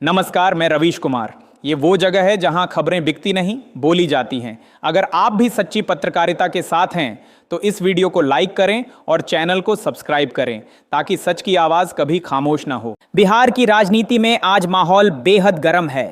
नमस्कार, मैं रवीश कुमार। ये वो जगह है जहां खबरें बिकती नहीं, बोली जाती हैं। अगर आप भी सच्ची पत्रकारिता के साथ हैं तो इस वीडियो को लाइक करें और चैनल को सब्सक्राइब करें ताकि सच की आवाज कभी खामोश ना हो। बिहार की राजनीति में आज माहौल बेहद गर्म है।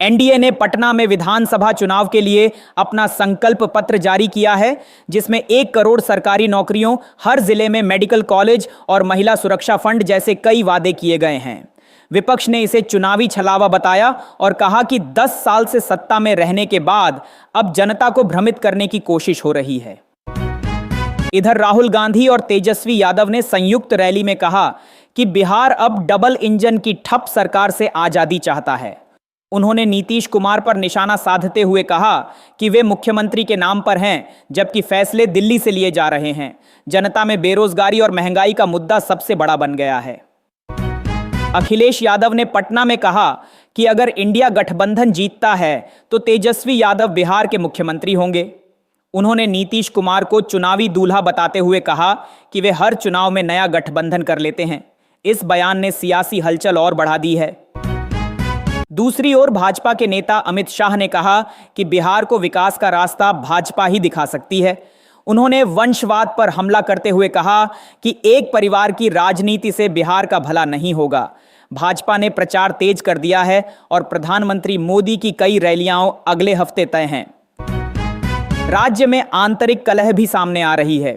एनडीए ने पटना में विधानसभा चुनाव के लिए अपना संकल्प पत्र जारी किया है, जिसमें 1 करोड़ सरकारी नौकरियों, हर जिले में मेडिकल कॉलेज और महिला सुरक्षा फंड जैसे कई वादे किए गए हैं। विपक्ष ने इसे चुनावी छलावा बताया और कहा कि 10 साल से सत्ता में रहने के बाद अब जनता को भ्रमित करने की कोशिश हो रही है। इधर राहुल गांधी और तेजस्वी यादव ने संयुक्त रैली में कहा कि बिहार अब डबल इंजन की ठप सरकार से आजादी चाहता है। उन्होंने नीतीश कुमार पर निशाना साधते हुए कहा कि वे मुख्यमंत्री के नाम पर हैं, जबकि फैसले दिल्ली से लिए जा रहे हैं। जनता में बेरोजगारी और महंगाई का मुद्दा सबसे बड़ा बन गया है। अखिलेश यादव ने पटना में कहा कि अगर इंडिया गठबंधन जीतता है तो तेजस्वी यादव बिहार के मुख्यमंत्री होंगे। उन्होंने नीतीश कुमार को चुनावी दूल्हा बताते हुए कहा कि वे हर चुनाव में नया गठबंधन कर लेते हैं। इस बयान ने सियासी हलचल और बढ़ा दी है। दूसरी ओर भाजपा के नेता अमित शाह ने कहा कि बिहार को विकास का रास्ता भाजपा ही दिखा सकती है। उन्होंने वंशवाद पर हमला करते हुए कहा कि एक परिवार की राजनीति से बिहार का भला नहीं होगा। भाजपा ने प्रचार तेज कर दिया है और प्रधानमंत्री मोदी की कई रैलियां अगले हफ्ते तय हैं। राज्य में आंतरिक कलह भी सामने आ रही है।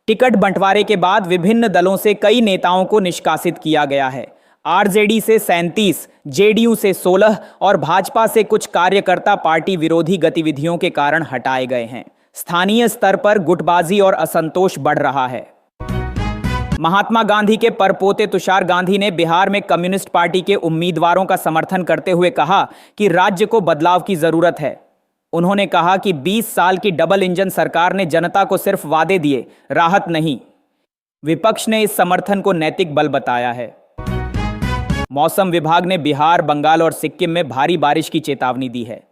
टिकट बंटवारे के बाद विभिन्न दलों से कई नेताओं को निष्कासित किया गया है। आरजेडी से 37, जेडीयू से 16 और भाजपा से कुछ कार्यकर्ता पार्टी विरोधी गतिविधियों के कारण हटाए गए हैं। स्थानीय स्तर पर गुटबाजी और असंतोष बढ़ रहा है। महात्मा गांधी के परपोते तुषार गांधी ने बिहार में कम्युनिस्ट पार्टी के उम्मीदवारों का समर्थन करते हुए कहा कि राज्य को बदलाव की जरूरत है। उन्होंने कहा कि 20 साल की डबल इंजन सरकार ने जनता को सिर्फ वादे दिए, राहत नहीं। विपक्ष ने इस समर्थन को नैतिक बल बताया है। मौसम विभाग ने बिहार, बंगाल और सिक्किम में भारी बारिश की चेतावनी दी है।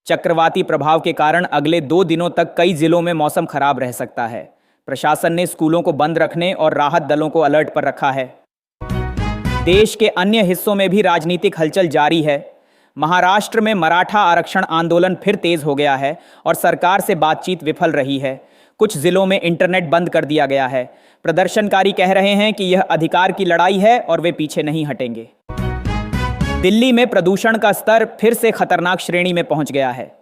चक्रवाती प्रभाव के कारण अगले 2 दिनों तक कई जिलों में मौसम खराब रह सकता है। प्रशासन ने स्कूलों को बंद रखने और राहत दलों को अलर्ट पर रखा है। देश के अन्य हिस्सों में भी राजनीतिक हलचल जारी है। महाराष्ट्र में मराठा आरक्षण आंदोलन फिर तेज हो गया है और सरकार से बातचीत विफल रही है। कुछ जिलों में इंटरनेट बंद कर दिया गया है। प्रदर्शनकारी कह रहे हैं कि यह अधिकार की लड़ाई है और वे पीछे नहीं हटेंगे। दिल्ली में प्रदूषण का स्तर फिर से खतरनाक श्रेणी में पहुंच गया है।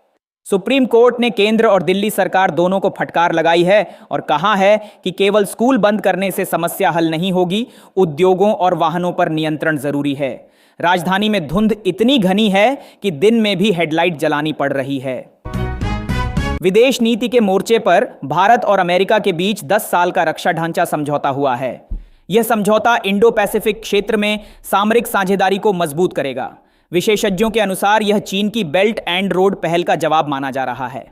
सुप्रीम कोर्ट ने केंद्र और दिल्ली सरकार दोनों को फटकार लगाई है और कहा है कि केवल स्कूल बंद करने से समस्या हल नहीं होगी, उद्योगों और वाहनों पर नियंत्रण जरूरी है। राजधानी में धुंध इतनी घनी है कि दिन में भी हेडलाइट जलानी पड़ रही है। विदेश नीति के मोर्चे पर भारत और अमेरिका के बीच 10 साल का रक्षा ढांचा समझौता हुआ है। यह समझौता इंडो पैसिफिक क्षेत्र में सामरिक साझेदारी को मजबूत करेगा। विशेषज्ञों के अनुसार यह चीन की बेल्ट एंड रोड पहल का जवाब माना जा रहा है।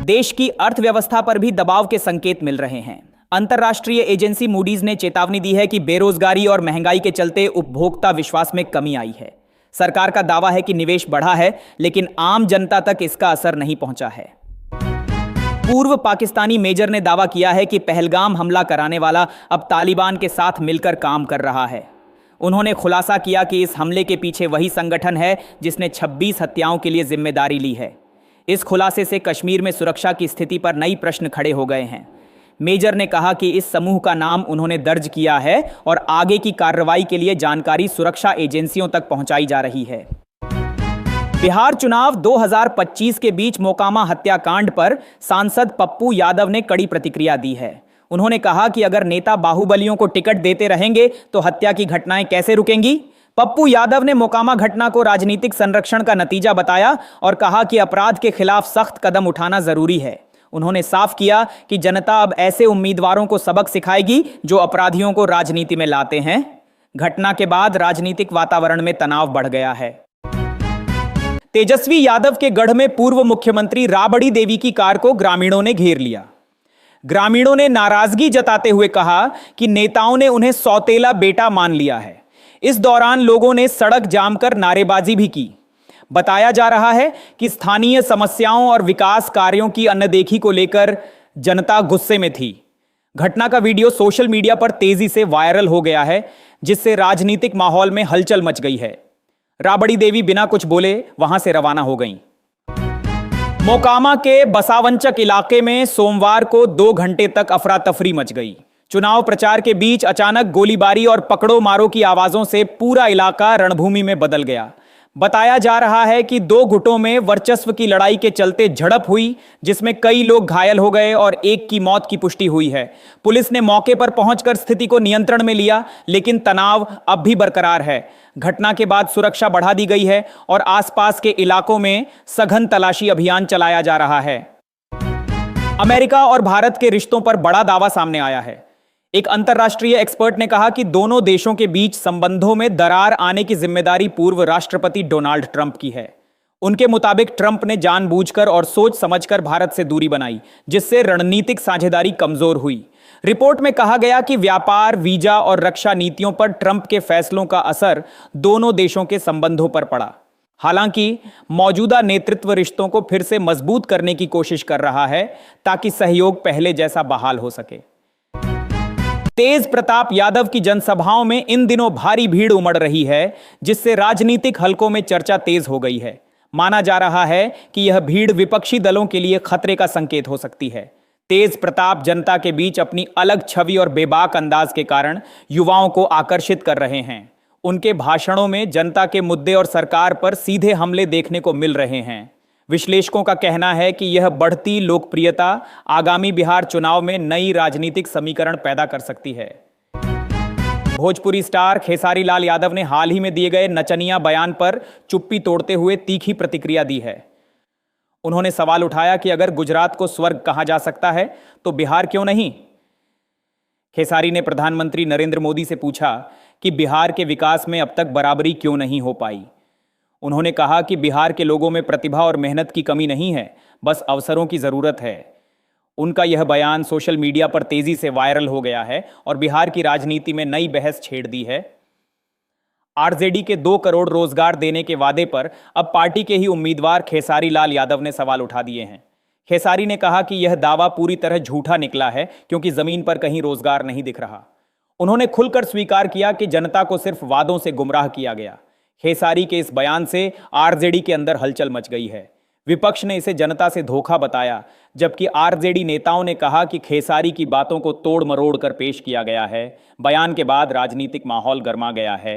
देश की अर्थव्यवस्था पर भी दबाव के संकेत मिल रहे हैं। अंतर्राष्ट्रीय एजेंसी मूडीज ने चेतावनी दी है कि बेरोजगारी और महंगाई के चलते उपभोक्ता विश्वास में कमी आई है। सरकार का दावा है कि निवेश बढ़ा है, लेकिन आम जनता तक इसका असर नहीं पहुंचा है। पूर्व पाकिस्तानी मेजर ने दावा किया है कि पहलगाम हमला कराने वाला अब तालिबान के साथ मिलकर काम कर रहा है। उन्होंने खुलासा किया कि इस हमले के पीछे वही संगठन है जिसने 26 हत्याओं के लिए जिम्मेदारी ली है। इस खुलासे से कश्मीर में सुरक्षा की स्थिति पर नई प्रश्न खड़े हो गए हैं। मेजर ने कहा कि इस समूह का नाम उन्होंने दर्ज किया है और आगे की कार्रवाई के लिए जानकारी सुरक्षा एजेंसियों तक पहुंचाई जा रही है। बिहार चुनाव 2025 के बीच मोकामा हत्याकांड पर सांसद पप्पू यादव ने कड़ी प्रतिक्रिया दी है। उन्होंने कहा कि अगर नेता बाहुबलियों को टिकट देते रहेंगे तो हत्या की घटनाएं कैसे रुकेंगी। पप्पू यादव ने मोकामा घटना को राजनीतिक संरक्षण का नतीजा बताया और कहा कि अपराध के खिलाफ सख्त कदम उठाना जरूरी है। उन्होंने साफ किया कि जनता अब ऐसे उम्मीदवारों को सबक सिखाएगी जो अपराधियों को राजनीति में लाते हैं। घटना के बाद राजनीतिक वातावरण में तनाव बढ़ गया है। तेजस्वी यादव के गढ़ में पूर्व मुख्यमंत्री राबड़ी देवी की कार को ग्रामीणों ने घेर लिया। ग्रामीणों ने नाराजगी जताते हुए कहा कि नेताओं ने उन्हें सौतेला बेटा मान लिया है। इस दौरान लोगों ने सड़क जाम कर नारेबाजी भी की। बताया जा रहा है कि स्थानीय समस्याओं और विकास कार्यों की अनदेखी को लेकर जनता गुस्से में थी। घटना का वीडियो सोशल मीडिया पर तेजी से वायरल हो गया है, जिससे राजनीतिक माहौल में हलचल मच गई है। राबड़ी देवी बिना कुछ बोले वहां से रवाना हो गईं। मोकामा के बसावंचक इलाके में सोमवार को 2 घंटे तक अफरा तफरी मच गई। चुनाव प्रचार के बीच अचानक गोलीबारी और पकड़ो मारो की आवाजों से पूरा इलाका रणभूमि में बदल गया। बताया जा रहा है कि 2 गुटों में वर्चस्व की लड़ाई के चलते झड़प हुई, जिसमें कई लोग घायल हो गए और एक की मौत की पुष्टि हुई है। पुलिस ने मौके पर पहुंचकर स्थिति को नियंत्रण में लिया, लेकिन तनाव अब भी बरकरार है। घटना के बाद सुरक्षा बढ़ा दी गई है और आसपास के इलाकों में सघन तलाशी अभियान चलाया जा रहा है। अमेरिका और भारत के रिश्तों पर बड़ा दावा सामने आया है। एक अंतर्राष्ट्रीय एक्सपर्ट ने कहा कि दोनों देशों के बीच संबंधों में दरार आने की जिम्मेदारी पूर्व राष्ट्रपति डोनाल्ड ट्रंप की है। उनके मुताबिक ट्रंप ने जानबूझकर और सोच समझकर भारत से दूरी बनाई, जिससे रणनीतिक साझेदारी कमजोर हुई। रिपोर्ट में कहा गया कि व्यापार, वीजा और रक्षा नीतियों पर ट्रंप के फैसलों का असर दोनों देशों के संबंधों पर पड़ा। हालांकि मौजूदा नेतृत्व रिश्तों को फिर से मजबूत करने की कोशिश कर रहा है, ताकि सहयोग पहले जैसा बहाल हो सके। तेज प्रताप यादव की जनसभाओं में इन दिनों भारी भीड़ उमड़ रही है, जिससे राजनीतिक हलकों में चर्चा तेज हो गई है। माना जा रहा है कि यह भीड़ विपक्षी दलों के लिए खतरे का संकेत हो सकती है। तेज प्रताप जनता के बीच अपनी अलग छवि और बेबाक अंदाज के कारण युवाओं को आकर्षित कर रहे हैं। उनके भाषणों में जनता के मुद्दे और सरकार पर सीधे हमले देखने को मिल रहे हैं। विश्लेषकों का कहना है कि यह बढ़ती लोकप्रियता आगामी बिहार चुनाव में नई राजनीतिक समीकरण पैदा कर सकती है। भोजपुरी स्टार खेसारी लाल यादव ने हाल ही में दिए गए नचनिया बयान पर चुप्पी तोड़ते हुए तीखी प्रतिक्रिया दी है। उन्होंने सवाल उठाया कि अगर गुजरात को स्वर्ग कहा जा सकता है तो बिहार क्यों नहीं। खेसारी ने प्रधानमंत्री नरेंद्र मोदी से पूछा कि बिहार के विकास में अब तक बराबरी क्यों नहीं हो पाई। उन्होंने कहा कि बिहार के लोगों में प्रतिभा और मेहनत की कमी नहीं है, बस अवसरों की जरूरत है। उनका यह बयान सोशल मीडिया पर तेजी से वायरल हो गया है और बिहार की राजनीति में नई बहस छेड़ दी है। आरजेडी के 2 करोड़ रोजगार देने के वादे पर अब पार्टी के ही उम्मीदवार खेसारी लाल यादव ने सवाल उठा दिए हैं। खेसारी ने कहा कि यह दावा पूरी तरह झूठा निकला है, क्योंकि जमीन पर कहीं रोजगार नहीं दिख रहा। उन्होंने खुलकर स्वीकार किया कि जनता को सिर्फ वादों से गुमराह किया गया। खेसारी के इस बयान से आरजेडी के अंदर हलचल मच गई है। विपक्ष ने इसे जनता से धोखा बताया, जबकि आरजेडी नेताओं ने कहा कि खेसारी की बातों को तोड़ मरोड़ कर पेश किया गया है। बयान के बाद राजनीतिक माहौल गर्मा गया है।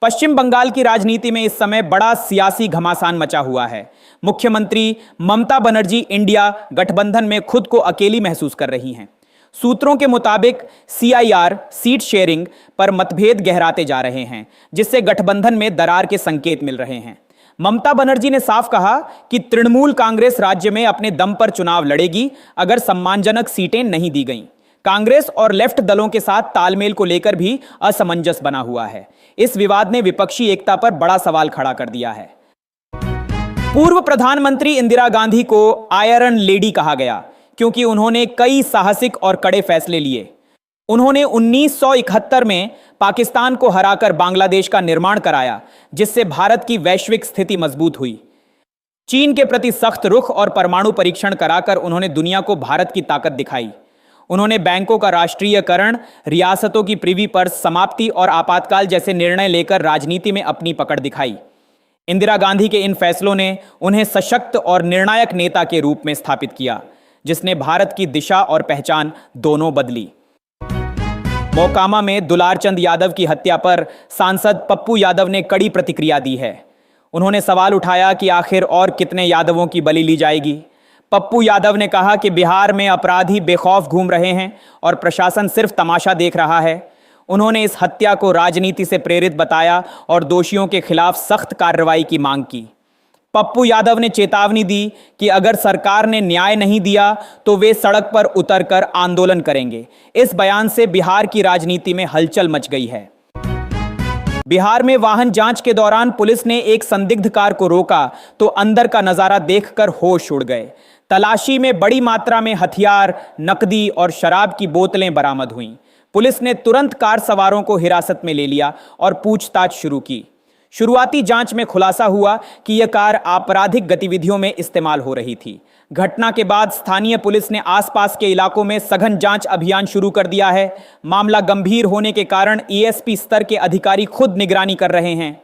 पश्चिम बंगाल की राजनीति में इस समय बड़ा सियासी घमासान मचा हुआ है। मुख्यमंत्री ममता बनर्जी इंडिया गठबंधन में खुद को अकेली महसूस कर रही हैं। सूत्रों के मुताबिक सीआईआर सीट शेयरिंग पर मतभेद गहराते जा रहे हैं, जिससे गठबंधन में दरार के संकेत मिल रहे हैं। ममता बनर्जी ने साफ कहा कि तृणमूल कांग्रेस राज्य में अपने दम पर चुनाव लड़ेगी अगर सम्मानजनक सीटें नहीं दी गईं। कांग्रेस और लेफ्ट दलों के साथ तालमेल को लेकर भी असमंजस बना हुआ है। इस विवाद ने विपक्षी एकता पर बड़ा सवाल खड़ा कर दिया है। पूर्व प्रधानमंत्री इंदिरा गांधी को आयरन लेडी कहा गया, क्योंकि उन्होंने कई साहसिक और कड़े फैसले लिए। उन्होंने 1971 में पाकिस्तान को हराकर बांग्लादेश का निर्माण कराया, जिससे भारत की वैश्विक स्थिति मजबूत हुई। चीन के प्रति सख्त रुख और परमाणु परीक्षण कराकर उन्होंने दुनिया को भारत की ताकत दिखाई। उन्होंने बैंकों का राष्ट्रीयकरण, रियासतों की प्रीवी पर समाप्ति और आपातकाल जैसे निर्णय लेकर राजनीति में अपनी पकड़ दिखाई। इंदिरा गांधी के इन फैसलों ने उन्हें सशक्त और निर्णायक नेता के रूप में स्थापित किया, जिसने भारत की दिशा और पहचान दोनों बदली। मोकामा में दुलारचंद यादव की हत्या पर सांसद पप्पू यादव ने कड़ी प्रतिक्रिया दी है। उन्होंने सवाल उठाया कि आखिर और कितने यादवों की बलि ली जाएगी। पप्पू यादव ने कहा कि बिहार में अपराधी बेखौफ घूम रहे हैं और प्रशासन सिर्फ तमाशा देख रहा है। उन्होंने इस हत्या को राजनीति से प्रेरित बताया और दोषियों के खिलाफ सख्त कार्रवाई की मांग की। पप्पू यादव ने चेतावनी दी कि अगर सरकार ने न्याय नहीं दिया तो वे सड़क पर उतरकर आंदोलन करेंगे। इस बयान से बिहार की राजनीति में हलचल मच गई है। बिहार में वाहन जांच के दौरान पुलिस ने एक संदिग्ध कार को रोका तो अंदर का नजारा देखकर होश उड़ गए। तलाशी में बड़ी मात्रा में हथियार, नकदी और शराब की बोतलें बरामद हुईं। पुलिस ने तुरंत कार सवारों को हिरासत में ले लिया और पूछताछ शुरू की। शुरुआती जांच में खुलासा हुआ कि यह कार आपराधिक गतिविधियों में इस्तेमाल हो रही थी। घटना के बाद स्थानीय पुलिस ने आसपास के इलाकों में सघन जांच अभियान शुरू कर दिया है। मामला गंभीर होने के कारण एएसपी स्तर के अधिकारी खुद निगरानी कर रहे हैं।